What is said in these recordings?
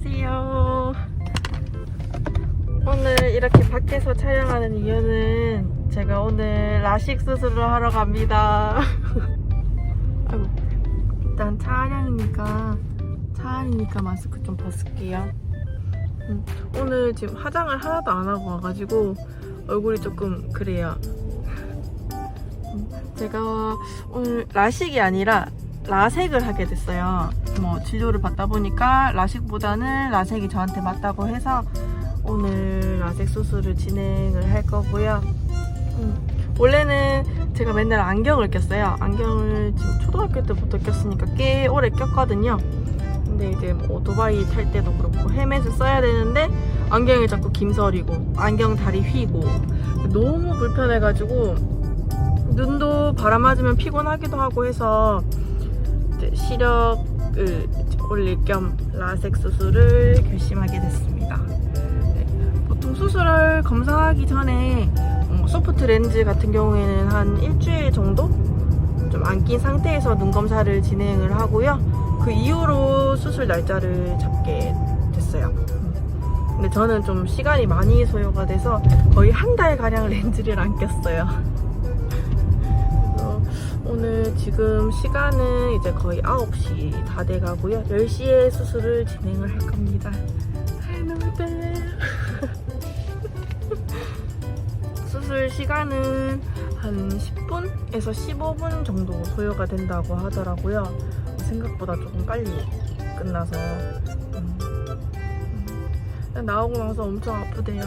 안녕하세요. 오늘 이렇게 밖에서 촬영하는 이유는 제가 오늘 라식 수술을 하러 갑니다. 아이고, 일단 차 안이니까 마스크 좀 벗을게요. 오늘 지금 화장을 하나도 안 하고 와가지고 얼굴이 조금 그래요. 제가 오늘 라식이 아니라 라섹을 하게 됐어요. 진료를 받다 보니까 라식보다는 라섹이 저한테 맞다고 해서 오늘 라섹 수술을 진행을 할 거고요. 원래는 제가 맨날 안경을 꼈어요. 안경을 지금 초등학교 때부터 꼈으니까 꽤 오래 꼈거든요. 근데 이제 오토바이 탈 때도 그렇고 헬멧을 써야 되는데 안경이 자꾸 김설이고 안경 다리 휘고 너무 불편해가지고 눈도 바람 맞으면 피곤하기도 하고 해서 시력을 올릴 겸 라섹 수술을 결심하게 됐습니다. 보통 수술을 검사하기 전에 소프트 렌즈 같은 경우에는 한 일주일 정도 좀 안 낀 상태에서 눈 검사를 진행을 하고요. 그 이후로 수술 날짜를 잡게 됐어요. 근데 저는 좀 시간이 많이 소요가 돼서 거의 한 달가량 렌즈를 안 꼈어요. 오늘 지금 시간은 이제 거의 9시 다 돼가고요. 10시에 수술을 진행을 할 겁니다. 너무 수술 시간은 한 10분에서 15분 정도 소요가 된다고 하더라고요. 생각보다 조금 빨리 끝나서 나오고 나서 엄청 아프대요.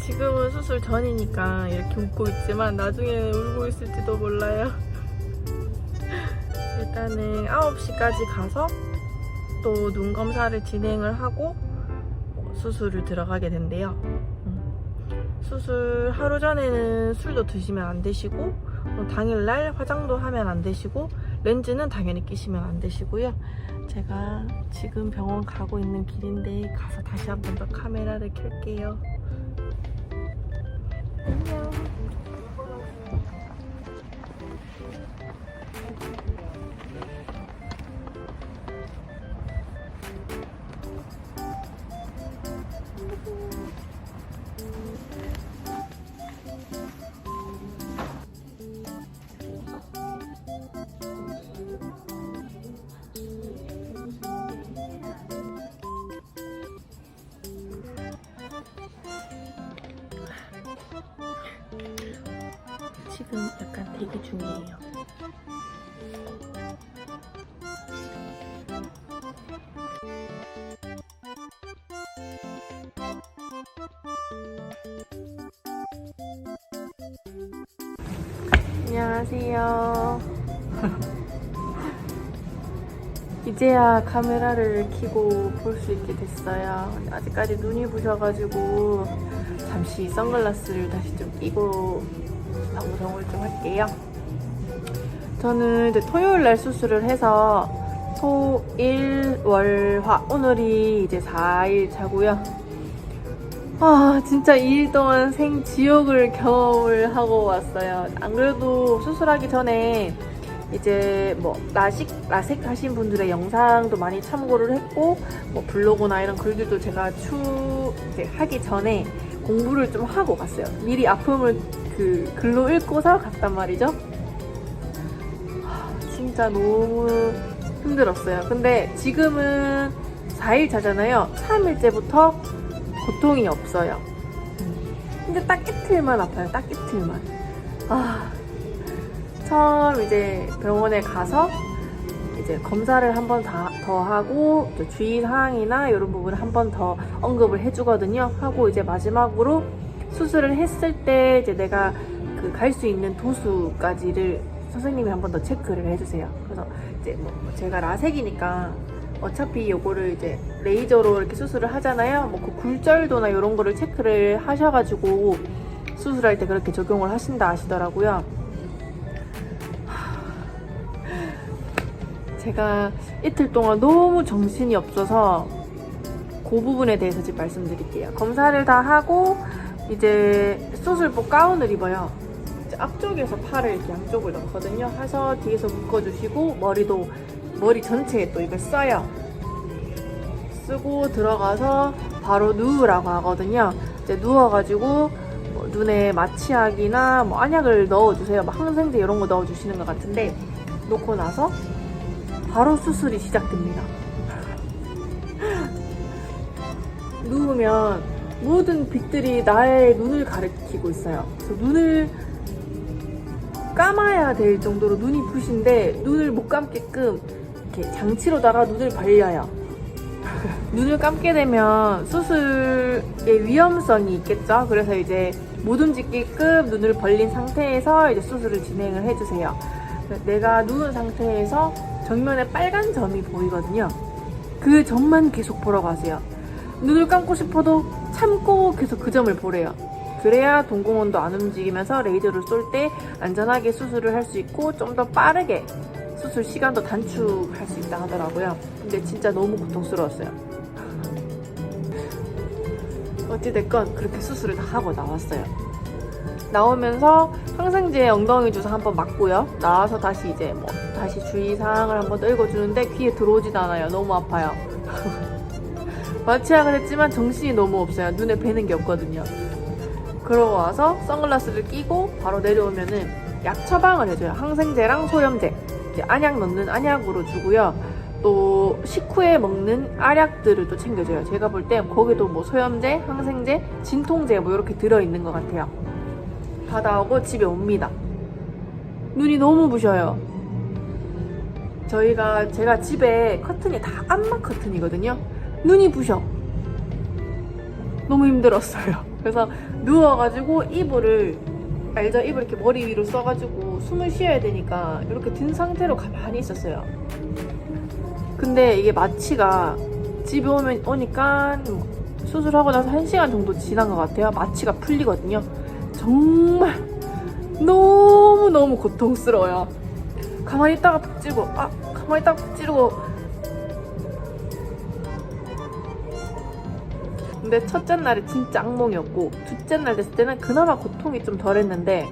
지금은 수술 전이니까 이렇게 웃고 있지만 나중에는 울고 있을지도 몰라요. 일단은 9시까지 가서 또 눈 검사를 진행을 하고 수술을 들어가게 된대요. 수술 하루 전에는 술도 드시면 안 되시고 당일날 화장도 하면 안 되시고 렌즈는 당연히 끼시면 안 되시고요. 제가 지금 병원 가고 있는 길인데 가서 다시 한 번 더 카메라를 켤게요. 안녕. 지금 약간 대기 중이에요. 안녕하세요. 이제야 카메라를 켜고 볼 수 있게 됐어요. 아직까지 눈이 부셔가지고 잠시 선글라스를 다시 좀 끼고 방송을 좀 할게요. 저는 이제 토요일날 수술을 해서 토, 일, 월, 화 오늘이 이제 4일 차고요. 진짜 2일 동안 생지옥을 경험을 하고 왔어요. 안 그래도 수술하기 전에 이제 라섹 하신 분들의 영상도 많이 참고를 했고 블로그나 이런 글들도 제가 이제 하기 전에 공부를 좀 하고 갔어요. 미리 아픔을 글로 읽고서 갔단 말이죠. 진짜 너무 힘들었어요. 근데 지금은 4일 차잖아요. 3일째부터 고통이 없어요. 근데 딱 이틀만 아파요. 딱 이틀만. 처음 이제 병원에 가서 이제 검사를 한 번 더 하고 주의사항이나 이런 부분을 한 번 더 언급을 해주거든요. 하고 이제 마지막으로 수술을 했을 때 이제 내가 갈 수 있는 도수까지를 선생님이 한 번 더 체크를 해주세요. 그래서 이제 제가 라섹이니까 어차피 요거를 이제 레이저로 이렇게 수술을 하잖아요. 그 굴절도나 이런 거를 체크를 하셔가지고 수술할 때 그렇게 적용을 하신다 하시더라고요. 제가 이틀 동안 너무 정신이 없어서 그 부분에 대해서 지금 말씀드릴게요. 검사를 다 하고 이제 수술복 가운을 입어요. 이제 앞쪽에서 팔을 이렇게 양쪽을 넣거든요. 해서 뒤에서 묶어주시고 머리 전체에 또 이걸 써요. 쓰고 들어가서 바로 누우라고 하거든요. 이제 누워가지고 뭐 눈에 마취약이나 뭐 안약을 넣어주세요. 뭐 항생제 이런 거 넣어주시는 것 같은데 놓고 나서 바로 수술이 시작됩니다. 누우면 모든 빛들이 나의 눈을 가리키고 있어요. 그래서 눈을 감아야 될 정도로 눈이 부신데 눈을 못 감게끔 이렇게 장치로다가 눈을 벌려요. 눈을 감게 되면 수술의 위험성이 있겠죠. 그래서 이제 못 움직이게끔 눈을 벌린 상태에서 이제 수술을 진행을 해주세요. 내가 누운 상태에서 정면에 빨간 점이 보이거든요. 그 점만 계속 보러 가세요. 눈을 감고 싶어도 참고 계속 그 점을 보래요. 그래야 동공원도 안 움직이면서 레이저를 쏠 때 안전하게 수술을 할 수 있고 좀 더 빠르게 수술 시간도 단축할 수 있다 하더라고요. 근데 진짜 너무 고통스러웠어요. 어찌됐건 그렇게 수술을 다 하고 나왔어요. 나오면서 항생제 엉덩이 주사 한번 맞고요. 나와서 다시 이제 뭐 다시 주의사항을 한번 더 읽어주는데 귀에 들어오지도 않아요. 너무 아파요. 마취약을 했지만 정신이 너무 없어요. 눈에 뵈는 게 없거든요. 그러고 와서 선글라스를 끼고 바로 내려오면은 약 처방을 해줘요. 항생제랑 소염제, 이제 안약 넣는 안약으로 주고요. 또 식후에 먹는 알약들을 또 챙겨줘요. 제가 볼 때 거기도 뭐 소염제, 항생제, 진통제 뭐 이렇게 들어있는 것 같아요. 받아오고 집에 옵니다. 눈이 너무 부셔요. 제가 집에 커튼이 다 암막 커튼이거든요. 눈이 부셔. 너무 힘들었어요. 그래서 누워가지고 이불을 알죠? 이불 이렇게 머리 위로 써가지고 숨을 쉬어야 되니까 이렇게 든 상태로 가만히 있었어요. 근데 이게 마취가 집에 오니까 수술하고 나서 1시간 정도 지난 것 같아요. 마취가 풀리거든요. 정말 너무너무 고통스러워요. 가만히 있다가 푹 찌르고 가만히 있다가 푹 찌르고. 근데 첫째 날에 진짜 악몽이었고 둘째 날 됐을 때는 그나마 고통이 좀 덜했는데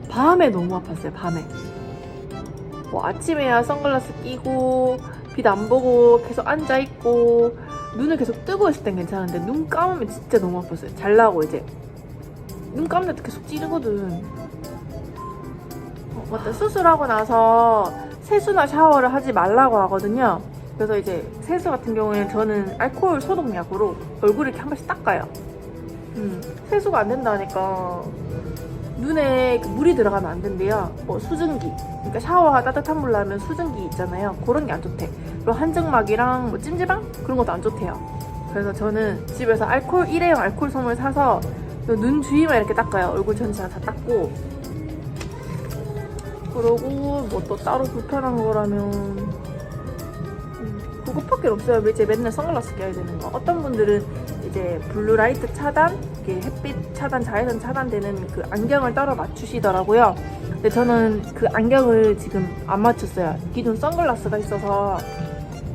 밤에 너무 아팠어요. 밤에 뭐 아침에야 선글라스 끼고 빛 안 보고 계속 앉아있고 눈을 계속 뜨고 있을 땐 괜찮은데 눈 감으면 진짜 너무 아팠어요. 잘라고 이제 눈 감는데 계속 찌르거든. 맞다. 수술하고 나서 세수나 샤워를 하지 말라고 하거든요. 그래서 이제 세수 같은 경우에는 저는 알코올 소독약으로 얼굴을 이렇게 한 번씩 닦아요. 세수가 안 된다니까. 눈에 물이 들어가면 안 된대요. 뭐 수증기, 그러니까 샤워하 따뜻한 물 나면 수증기 있잖아요. 그런 게 안 좋대. 그리고 한증막이랑 뭐 찜질방 그런 것도 안 좋대요. 그래서 저는 집에서 일회용 알코올 솜을 사서 눈 주위만 이렇게 닦아요. 얼굴 전체 다 닦고. 그러고 뭐 또 따로 불편한 거라면 그것밖에 없어요. 이제 맨날 선글라스 껴야 되는 거. 어떤 분들은 이제 블루라이트 차단, 이게 햇빛 차단, 자외선 차단되는 그 안경을 따로 맞추시더라고요. 근데 저는 그 안경을 지금 안 맞췄어요. 기존 선글라스가 있어서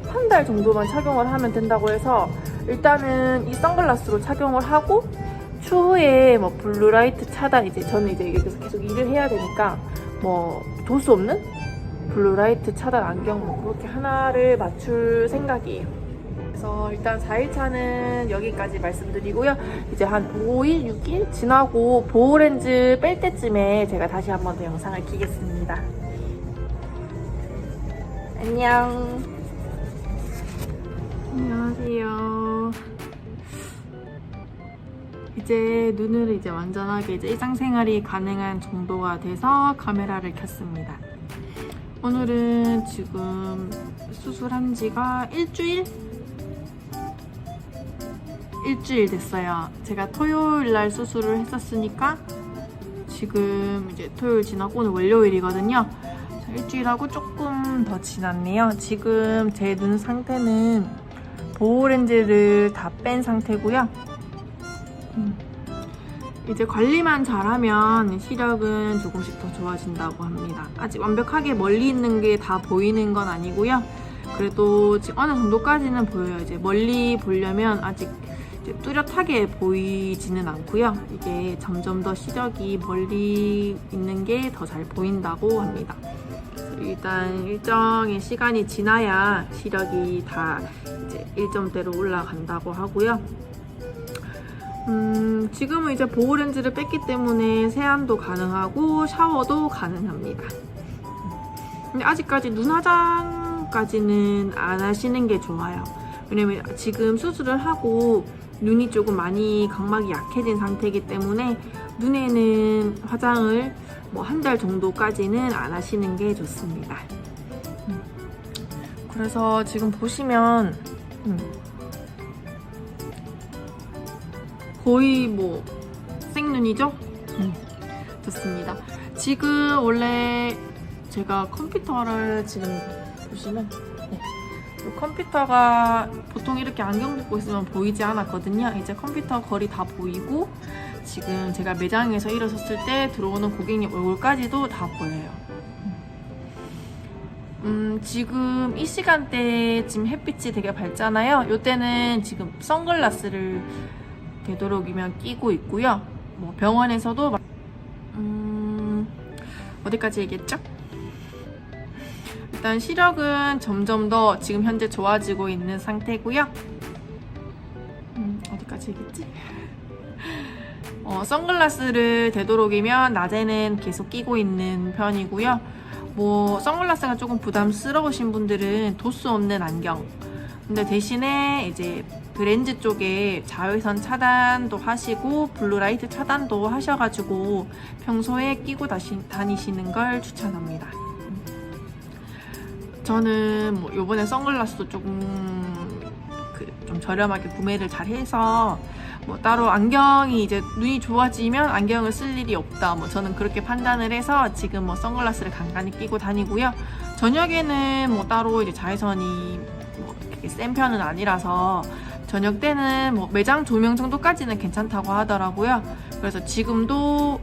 한 달 정도만 착용을 하면 된다고 해서 일단은 이 선글라스로 착용을 하고 추후에 뭐 블루라이트 차단, 이제 저는 이제 여기서 계속 일을 해야 되니까 뭐 도수 없는 블루라이트 차단 안경 뭐 그렇게 하나를 맞출 생각이에요. 그래서 일단 4일차는 여기까지 말씀드리고요. 이제 한 5일, 6일 지나고 보호렌즈 뺄 때쯤에 제가 다시 한 번 더 영상을 키겠습니다. 안녕. 안녕하세요. 이제 눈을 이제 완전하게 이제 일상생활이 가능한 정도가 돼서 카메라를 켰습니다. 오늘은 지금 수술한 지가 일주일 됐어요. 제가 토요일 날 수술을 했었으니까 지금 이제 토요일 지나고 오늘 월요일이거든요. 일주일하고 조금 더 지났네요. 지금 제 눈 상태는 보호렌즈를 다 뺀 상태고요. 이제 관리만 잘하면 시력은 조금씩 더 좋아진다고 합니다. 아직 완벽하게 멀리 있는 게 다 보이는 건 아니고요. 그래도 지금 어느 정도까지는 보여요. 이제 멀리 보려면 아직 이제 뚜렷하게 보이지는 않고요. 이게 점점 더 시력이 멀리 있는 게 더 잘 보인다고 합니다. 일단 일정의 시간이 지나야 시력이 다 이제 일정대로 올라간다고 하고요. 지금은 이제 보호 렌즈를 뺐기 때문에 세안도 가능하고 샤워도 가능합니다. 근데 아직까지 눈 화장까지는 안 하시는 게 좋아요. 왜냐면 지금 수술을 하고 눈이 조금 많이 각막이 약해진 상태이기 때문에 눈에는 화장을 뭐 한 달 정도까지는 안 하시는 게 좋습니다. 그래서 지금 보시면 거의 뭐 생눈이죠? 좋습니다. 지금 원래 제가 컴퓨터를 지금 보시면 컴퓨터가 보통 이렇게 안경 벗고 있으면 보이지 않았거든요. 이제 컴퓨터 거리 다 보이고 지금 제가 매장에서 일어섰을 때 들어오는 고객님 얼굴까지도 다 보여요. 지금 이 시간대에 지금 햇빛이 되게 밝잖아요. 이때는 지금 선글라스를 되도록이면 끼고 있고요. 뭐 병원에서도 어디까지 얘기했죠? 일단 시력은 점점 더 지금 현재 좋아지고 있는 상태고요. 어디까지 얘기했지? 선글라스를 되도록이면 낮에는 계속 끼고 있는 편이고요. 뭐 선글라스가 조금 부담스러우신 분들은 도수 없는 안경. 근데 대신에 이제 그 렌즈 쪽에 자외선 차단도 하시고 블루라이트 차단도 하셔가지고 평소에 끼고 다니시는 걸 추천합니다. 저는 뭐 요번에 선글라스도 조금 좀 저렴하게 구매를 잘 해서 뭐 따로 안경이 이제 눈이 좋아지면 안경을 쓸 일이 없다. 뭐 저는 그렇게 판단을 해서 지금 뭐 선글라스를 간간히 끼고 다니고요. 저녁에는 뭐 따로 이제 자외선이 뭐 그렇게 센 편은 아니라서 저녁 때는 뭐 매장 조명 정도까지는 괜찮다고 하더라고요. 그래서 지금도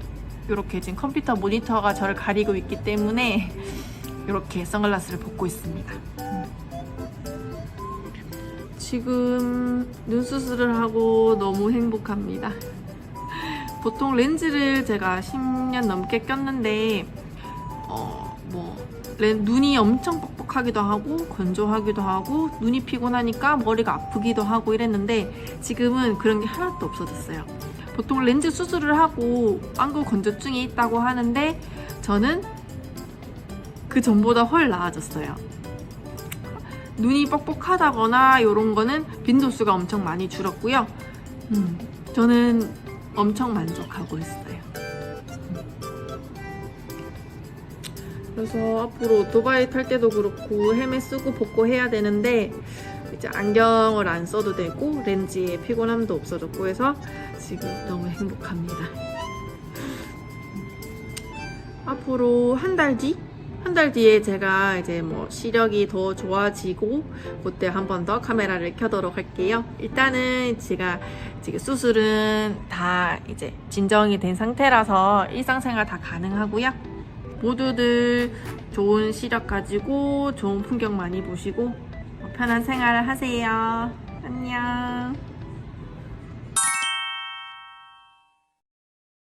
이렇게 지금 컴퓨터 모니터가 저를 가리고 있기 때문에 이렇게 선글라스를 벗고 있습니다. 지금 눈 수술을 하고 너무 행복합니다. 보통 렌즈를 제가 10년 넘게 꼈는데 눈이 엄청 뻑뻑하기도 하고 건조하기도 하고 눈이 피곤하니까 머리가 아프기도 하고 이랬는데 지금은 그런 게 하나도 없어졌어요. 보통 렌즈 수술을 하고 안구 건조증이 있다고 하는데 저는 그 전보다 훨 나아졌어요. 눈이 뻑뻑하다거나 이런 거는 빈도수가 엄청 많이 줄었고요. 저는 엄청 만족하고 있어요. 그래서 앞으로 오토바이 탈 때도 그렇고 헬멧 쓰고 벗고 해야 되는데 이제 안경을 안 써도 되고 렌즈에 피곤함도 없어졌고 해서 지금 너무 행복합니다. 앞으로 한 달 뒤에 제가 이제 뭐 시력이 더 좋아지고 그때 한 번 더 카메라를 켜도록 할게요. 일단은 제가 지금 수술은 다 이제 진정이 된 상태라서 일상생활 다 가능하고요. 모두들 좋은 시력 가지고 좋은 풍경 많이 보시고 편한 생활을 하세요. 안녕.